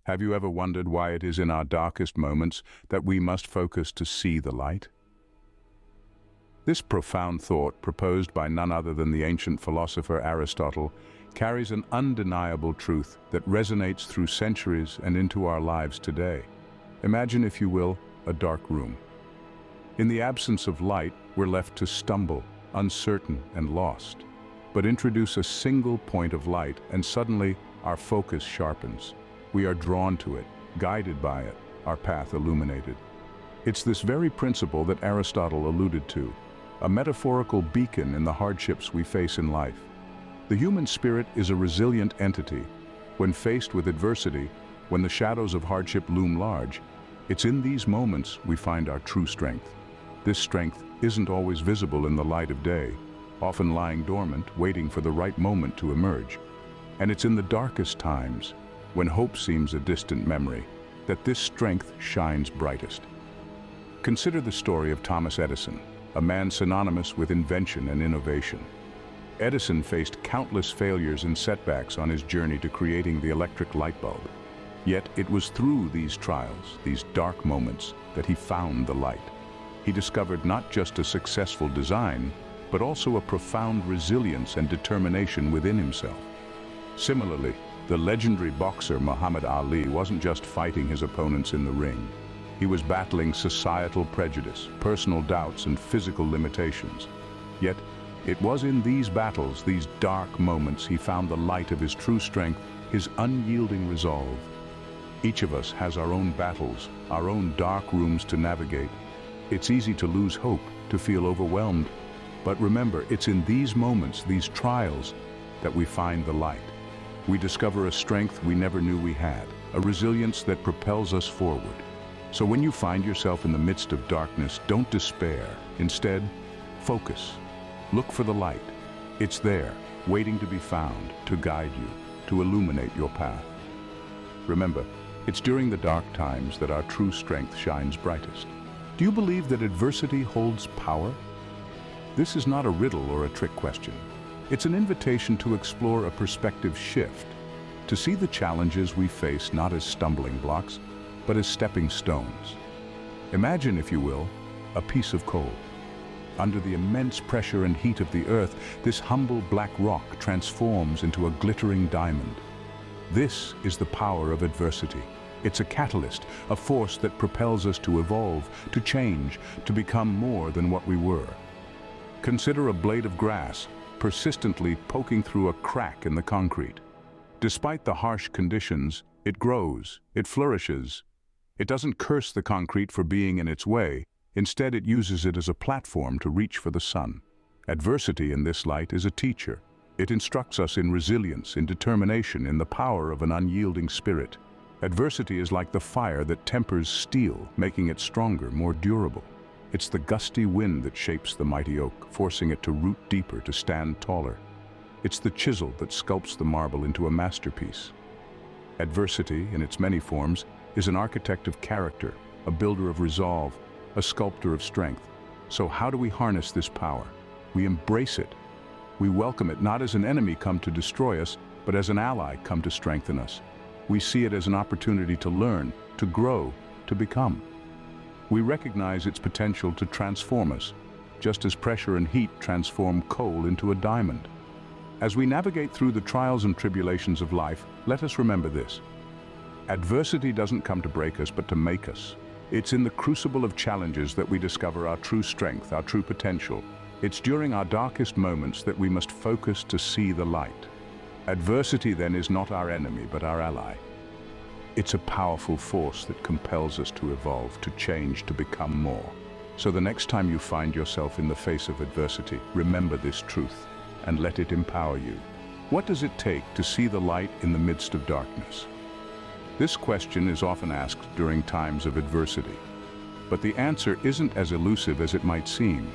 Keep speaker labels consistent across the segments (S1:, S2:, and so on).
S1: Have you ever wondered why it is in our darkest moments that we must focus to see the light? This profound thought, proposed by none other than the ancient philosopher Aristotle, carries an undeniable truth that resonates through centuries and into our lives today. Imagine, if you will, a dark room. In the absence of light, we're left to stumble, uncertain and lost. But introduce a single point of light and suddenly our focus sharpens. We are drawn to it, guided by it, our path illuminated. It's this very principle that Aristotle alluded to, a metaphorical beacon in the hardships we face in life. The human spirit is a resilient entity. When faced with adversity, when the shadows of hardship loom large, it's in these moments we find our true strength. This strength isn't always visible in the light of day, often lying dormant, waiting for the right moment to emerge. And it's in the darkest times, when hope seems a distant memory, that this strength shines brightest. Consider the story of Thomas Edison, a man synonymous with invention and innovation. Edison faced countless failures and setbacks on his journey to creating the electric light bulb. Yet it was through these trials, these dark moments, that he found the light. He discovered not just a successful design, but also a profound resilience and determination within himself. Similarly, the legendary boxer Muhammad Ali wasn't just fighting his opponents in the ring. He was battling societal prejudice, personal doubts, and physical limitations. Yet, it was in these battles, these dark moments, he found the light of his true strength, his unyielding resolve. Each of us has our own battles, our own dark rooms to navigate. It's easy to lose hope, to feel overwhelmed. But remember, it's in these moments, these trials, that we find the light. We discover a strength we never knew we had, a resilience that propels us forward. So when you find yourself in the midst of darkness, don't despair. Instead, focus. Look for the light. It's there, waiting to be found, to guide you, to illuminate your path. Remember, it's during the dark times that our true strength shines brightest. Do you believe that adversity holds power? This is not a riddle or a trick question. It's an invitation to explore a perspective shift, to see the challenges we face not as stumbling blocks, but as stepping stones. Imagine, if you will, a piece of coal. Under the immense pressure and heat of the earth, this humble black rock transforms into a glittering diamond. This is the power of adversity. It's a catalyst, a force that propels us to evolve, to change, to become more than what we were. Consider a blade of grass persistently poking through a crack in the concrete. Despite the harsh conditions, it grows, it flourishes. It doesn't curse the concrete for being in its way. Instead, it uses it as a platform to reach for the sun. Adversity in this light is a teacher. It instructs us in resilience, in determination, in the power of an unyielding spirit. Adversity is like the fire that tempers steel, making it stronger, more durable. It's the gusty wind that shapes the mighty oak, forcing it to root deeper, to stand taller. It's the chisel that sculpts the marble into a masterpiece. Adversity, in its many forms, is an architect of character, a builder of resolve, a sculptor of strength. So how do we harness this power? We embrace it. We welcome it not as an enemy come to destroy us, but as an ally come to strengthen us. We see it as an opportunity to learn, to grow, to become. We recognize its potential to transform us, just as pressure and heat transform coal into a diamond. As we navigate through the trials and tribulations of life, let us remember this. Adversity doesn't come to break us, but to make us. It's in the crucible of challenges that we discover our true strength, our true potential. It's during our darkest moments that we must focus to see the light. Adversity then is not our enemy, but our ally. It's a powerful force that compels us to evolve, to change, to become more. So the next time you find yourself in the face of adversity, remember this truth and let it empower you. What does it take to see the light in the midst of darkness? This question is often asked during times of adversity, but the answer isn't as elusive as it might seem.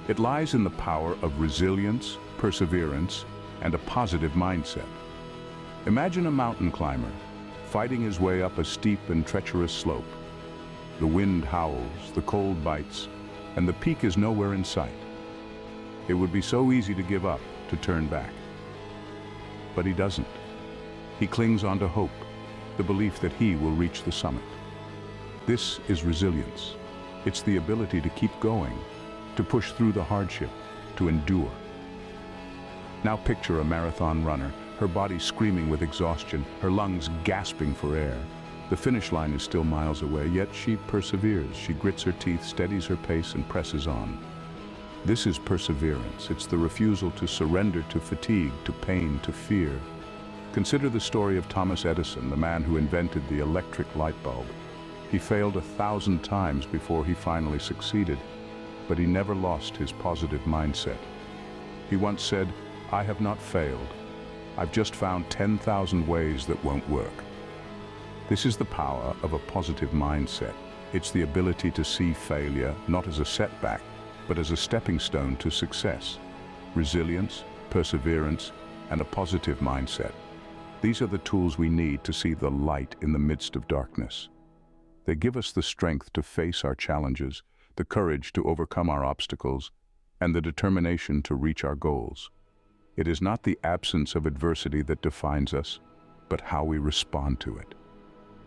S1: It lies in the power of resilience, perseverance, and a positive mindset. Imagine a mountain climber fighting his way up a steep and treacherous slope. The wind howls, the cold bites, and the peak is nowhere in sight. It would be so easy to give up, to turn back. But he doesn't. He clings on to hope, the belief that he will reach the summit. This is resilience. It's the ability to keep going, to push through the hardship, to endure. Now picture a marathon runner, her body screaming with exhaustion, her lungs gasping for air. The finish line is still miles away, yet she perseveres. She grits her teeth, steadies her pace, and presses on. This is perseverance. It's the refusal to surrender to fatigue, to pain, to fear. Consider the story of Thomas Edison, the man who invented the electric light bulb. He failed 1,000 times before he finally succeeded, but he never lost his positive mindset. He once said, "I have not failed. I've just found 10,000 ways that won't work." This is the power of a positive mindset. It's the ability to see failure not as a setback, but as a stepping stone to success. Resilience, perseverance, and a positive mindset. These are the tools we need to see the light in the midst of darkness. They give us the strength to face our challenges, the courage to overcome our obstacles, and the determination to reach our goals. It is not the absence of adversity that defines us, but how we respond to it.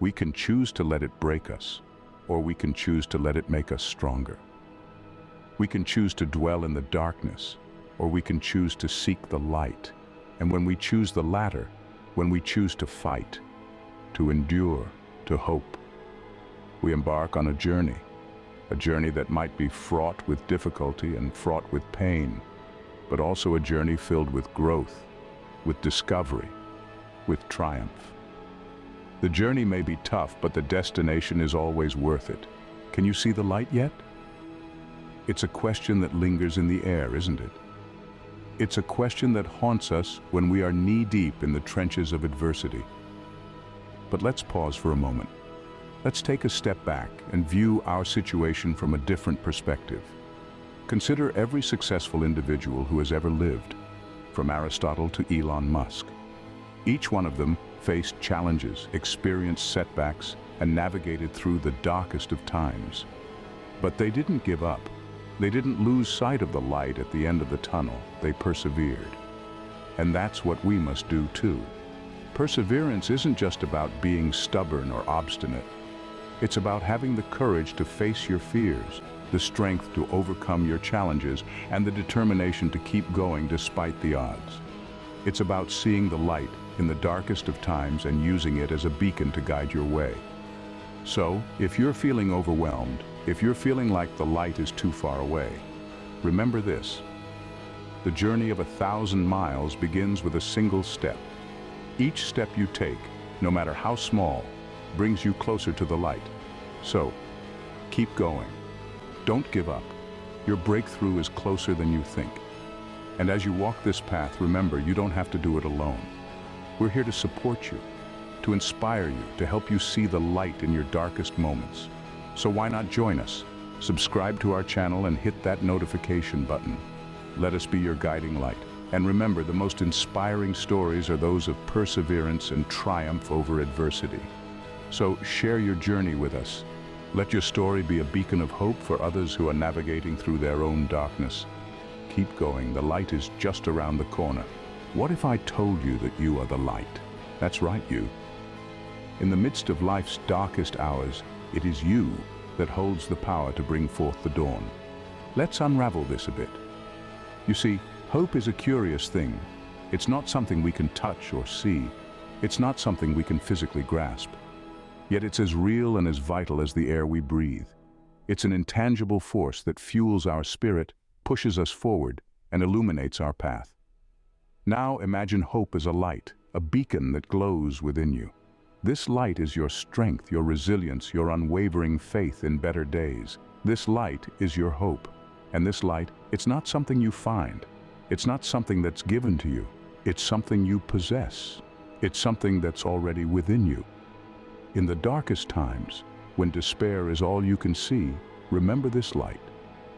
S1: We can choose to let it break us, or we can choose to let it make us stronger. We can choose to dwell in the darkness, or we can choose to seek the light. And when we choose the latter, when we choose to fight, to endure, to hope, we embark on a journey that might be fraught with difficulty and fraught with pain, but also a journey filled with growth, with discovery, with triumph. The journey may be tough, but the destination is always worth it. Can you see the light yet? It's a question that lingers in the air, isn't it? It's a question that haunts us when we are knee-deep in the trenches of adversity. But let's pause for a moment. Let's take a step back and view our situation from a different perspective. Consider every successful individual who has ever lived, from Aristotle to Elon Musk. Each one of them faced challenges, experienced setbacks, and navigated through the darkest of times. But they didn't give up. They didn't lose sight of the light at the end of the tunnel. They persevered. And that's what we must do too. Perseverance isn't just about being stubborn or obstinate. It's about having the courage to face your fears, the strength to overcome your challenges, and the determination to keep going despite the odds. It's about seeing the light in the darkest of times and using it as a beacon to guide your way. So, if you're feeling overwhelmed, if you're feeling like the light is too far away, remember this: the journey of 1,000 miles begins with a single step. Each step you take, no matter how small, brings you closer to the light. So, keep going. Don't give up. Your breakthrough is closer than you think. And as you walk this path, remember, you don't have to do it alone. We're here to support you, to inspire you, to help you see the light in your darkest moments. So why not join us? Subscribe to our channel and hit that notification button. Let us be your guiding light. And remember, the most inspiring stories are those of perseverance and triumph over adversity. So share your journey with us. Let your story be a beacon of hope for others who are navigating through their own darkness. Keep going, the light is just around the corner. What if I told you that you are the light? That's right, you. In the midst of life's darkest hours, it is you that holds the power to bring forth the dawn. Let's unravel this a bit. You see, hope is a curious thing. It's not something we can touch or see. It's not something we can physically grasp. Yet it's as real and as vital as the air we breathe. It's an intangible force that fuels our spirit, pushes us forward, and illuminates our path. Now imagine hope as a light, a beacon that glows within you. This light is your strength, your resilience, your unwavering faith in better days. This light is your hope. And this light, it's not something you find. It's not something that's given to you. It's something you possess. It's something that's already within you. In the darkest times, when despair is all you can see, remember this light.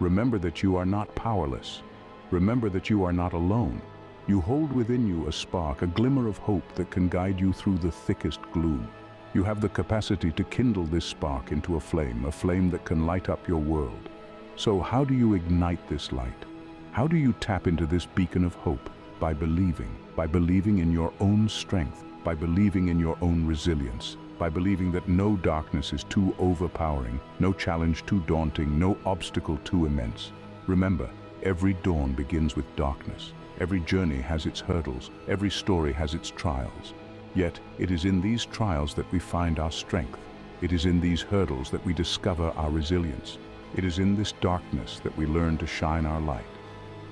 S1: Remember that you are not powerless. Remember that you are not alone. You hold within you a spark, a glimmer of hope that can guide you through the thickest gloom. You have the capacity to kindle this spark into a flame that can light up your world. So how do you ignite this light? How do you tap into this beacon of hope? By believing in your own strength, by believing in your own resilience, by believing that no darkness is too overpowering, no challenge too daunting, no obstacle too immense. Remember, every dawn begins with darkness. Every journey has its hurdles, every story has its trials. Yet, it is in these trials that we find our strength. It is in these hurdles that we discover our resilience. It is in this darkness that we learn to shine our light.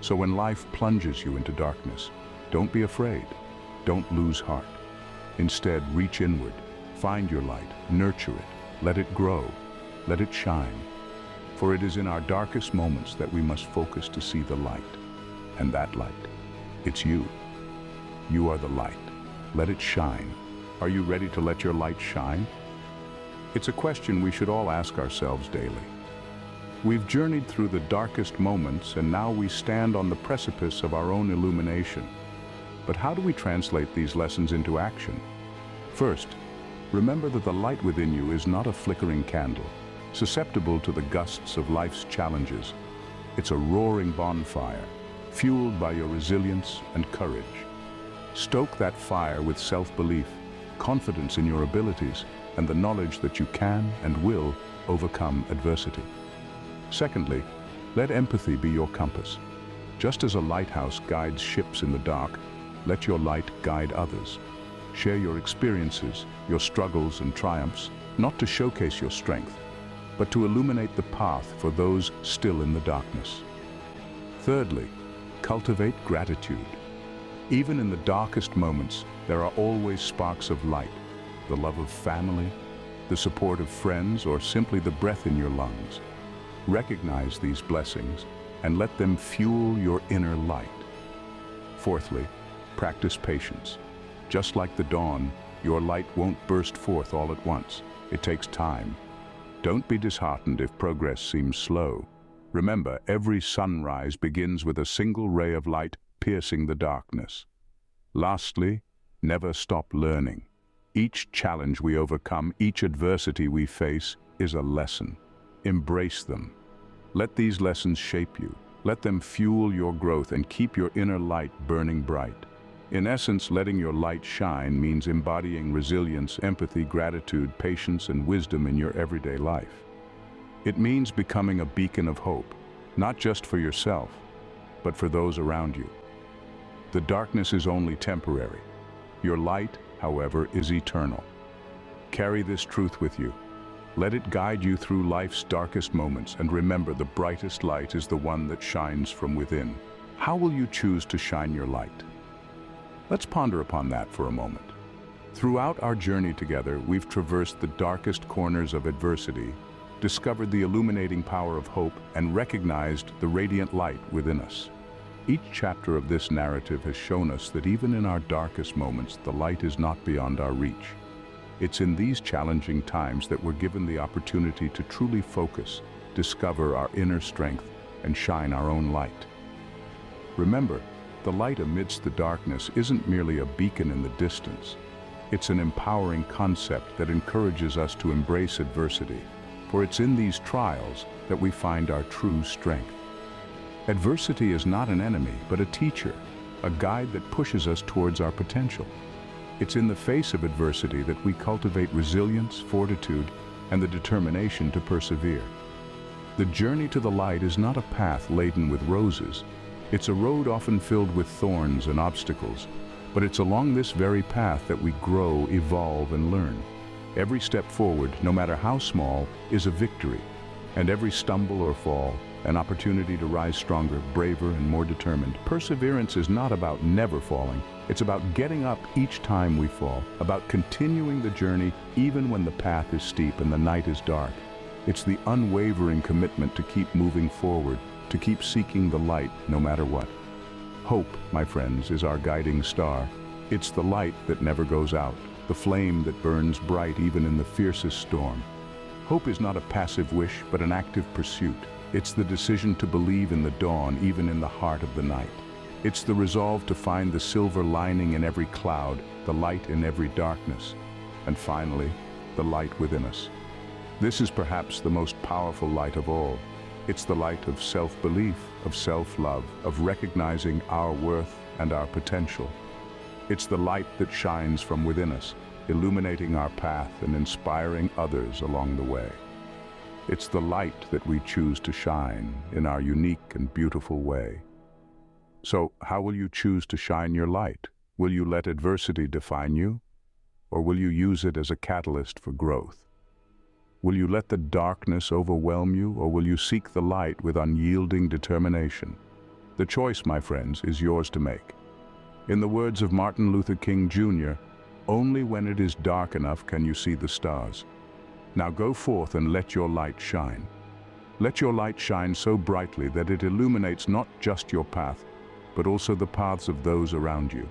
S1: So when life plunges you into darkness, don't be afraid. Don't lose heart. Instead, reach inward. Find your light, nurture it, let it grow, let it shine. For it is in our darkest moments that we must focus to see the light. And that light, it's you. You are the light. Let it shine. Are you ready to let your light shine? It's a question we should all ask ourselves daily. We've journeyed through the darkest moments, and now we stand on the precipice of our own illumination. But how do we translate these lessons into action? First, remember that the light within you is not a flickering candle, susceptible to the gusts of life's challenges. It's a roaring bonfire, fueled by your resilience and courage. Stoke that fire with self-belief, confidence in your abilities, and the knowledge that you can and will overcome adversity. Secondly, let empathy be your compass. Just as a lighthouse guides ships in the dark, let your light guide others. Share your experiences, your struggles and triumphs, not to showcase your strength, but to illuminate the path for those still in the darkness. Thirdly, cultivate gratitude. Even in the darkest moments, there are always sparks of light, the love of family, the support of friends, or simply the breath in your lungs. Recognize these blessings and let them fuel your inner light. Fourthly, practice patience. Just like the dawn, your light won't burst forth all at once. It takes time. Don't be disheartened if progress seems slow. Remember, every sunrise begins with a single ray of light piercing the darkness. Lastly, never stop learning. Each challenge we overcome, each adversity we face, is a lesson. Embrace them. Let these lessons shape you. Let them fuel your growth and keep your inner light burning bright. In essence, letting your light shine means embodying resilience, empathy, gratitude, patience, and wisdom in your everyday life. It means becoming a beacon of hope, not just for yourself, but for those around you. The darkness is only temporary. Your light, however, is eternal. Carry this truth with you. Let it guide you through life's darkest moments, and remember, the brightest light is the one that shines from within. How will you choose to shine your light? Let's ponder upon that for a moment. Throughout our journey together, we've traversed the darkest corners of adversity, discovered the illuminating power of hope, and recognized the radiant light within us. Each chapter of this narrative has shown us that even in our darkest moments, the light is not beyond our reach. It's in these challenging times that we're given the opportunity to truly focus, discover our inner strength, and shine our own light. Remember, the light amidst the darkness isn't merely a beacon in the distance. It's an empowering concept that encourages us to embrace adversity, for it's in these trials that we find our true strength. Adversity is not an enemy, but a teacher, a guide that pushes us towards our potential. It's in the face of adversity that we cultivate resilience, fortitude, and the determination to persevere. The journey to the light is not a path laden with roses. It's a road often filled with thorns and obstacles, but it's along this very path that we grow, evolve, and learn. Every step forward, no matter how small, is a victory, and every stumble or fall, an opportunity to rise stronger, braver, and more determined. Perseverance is not about never falling. It's about getting up each time we fall, about continuing the journey even when the path is steep and the night is dark. It's the unwavering commitment to keep moving forward, to keep seeking the light no matter what. Hope, my friends, is our guiding star. It's the light that never goes out, the flame that burns bright even in the fiercest storm. Hope is not a passive wish, but an active pursuit. It's the decision to believe in the dawn, even in the heart of the night. It's the resolve to find the silver lining in every cloud, the light in every darkness, and finally, the light within us. This is perhaps the most powerful light of all. It's the light of self-belief, of self-love, of recognizing our worth and our potential. It's the light that shines from within us, illuminating our path and inspiring others along the way. It's the light that we choose to shine in our unique and beautiful way. So, how will you choose to shine your light? Will you let adversity define you? Or will you use it as a catalyst for growth? Will you let the darkness overwhelm you, or will you seek the light with unyielding determination? The choice, my friends, is yours to make. In the words of Martin Luther King Jr., only when it is dark enough can you see the stars. Now go forth and let your light shine. Let your light shine so brightly that it illuminates not just your path, but also the paths of those around you.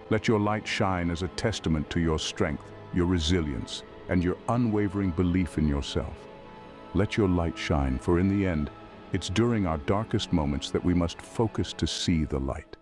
S1: Let your light shine as a testament to your strength, your resilience, and your unwavering belief in yourself. Let your light shine, for in the end, it's during our darkest moments that we must focus to see the light.